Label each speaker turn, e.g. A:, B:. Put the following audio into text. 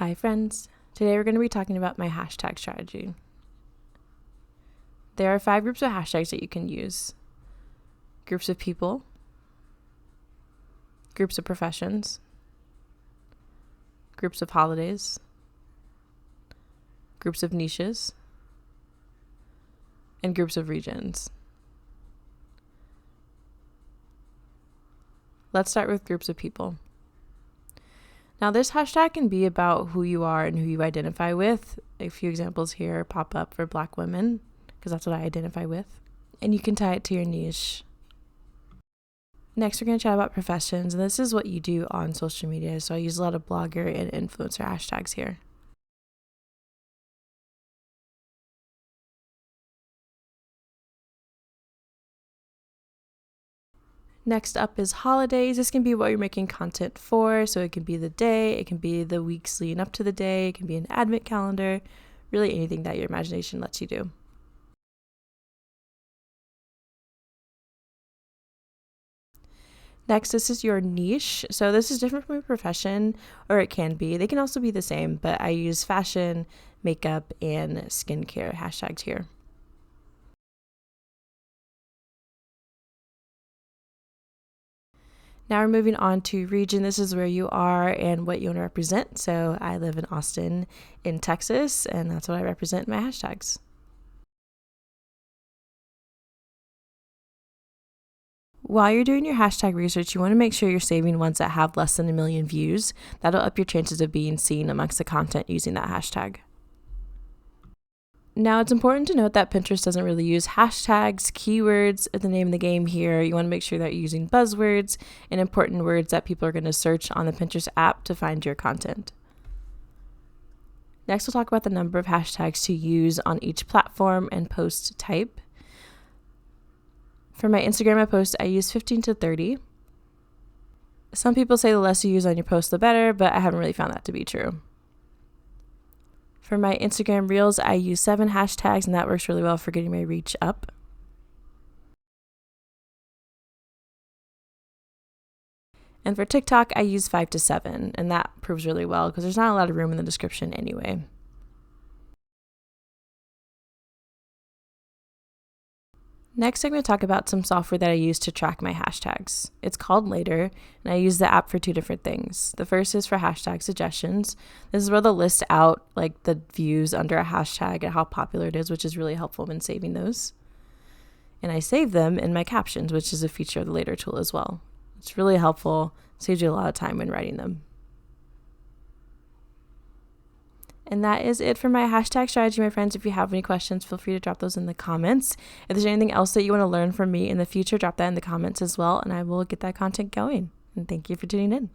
A: Hi friends, today we're going to be talking about my hashtag strategy. There are 5 groups of hashtags that you can use. Groups of people, groups of professions, groups of holidays, groups of niches, and groups of regions. Let's start with groups of people. Now this hashtag can be about who you are and who you identify with. A few examples here pop up for Black women, because that's what I identify with. And you can tie it to your niche. Next, we're going to chat about professions, and this is what you do on social media. So I use a lot of blogger and influencer hashtags here. Next up is holidays. This can be what you're making content for. So it can be the day, it can be the weeks leading up to the day, it can be an advent calendar, really anything that your imagination lets you do. Next, this is your niche. So this is different from your profession, or it can be. They can also be the same, but I use fashion, makeup, and skincare hashtags here. Now we're moving on to region. This is where you are and what you want to represent. So I live in Austin, in Texas, and that's what I represent in my hashtags. While you're doing your hashtag research, you want to make sure you're saving ones that have less than 1 million views. That'll up your chances of being seen amongst the content using that hashtag. Now, it's important to note that Pinterest doesn't really use hashtags, keywords, the name of the game here. You want to make sure that you're using buzzwords and important words that people are going to search on the Pinterest app to find your content. Next, we'll talk about the number of hashtags to use on each platform and post type. For my Instagram post, I use 15 to 30. Some people say the less you use on your post, the better, but I haven't really found that to be true. For my Instagram Reels, I use 7 hashtags, and that works really well for getting my reach up. And for TikTok, I use 5 to 7, and that proves really well because there's not a lot of room in the description anyway. Next, I'm going to talk about some software that I use to track my hashtags. It's called Later, and I use the app for 2 different things. The first is for hashtag suggestions. This is where they'll list out like the views under a hashtag and how popular it is, which is really helpful when saving those. And I save them in my captions, which is a feature of the Later tool as well. It's really helpful, saves you a lot of time when writing them. And that is it for my hashtag strategy, my friends. If you have any questions, feel free to drop those in the comments. If there's anything else that you want to learn from me in the future, drop that in the comments as well, and I will get that content going. And thank you for tuning in.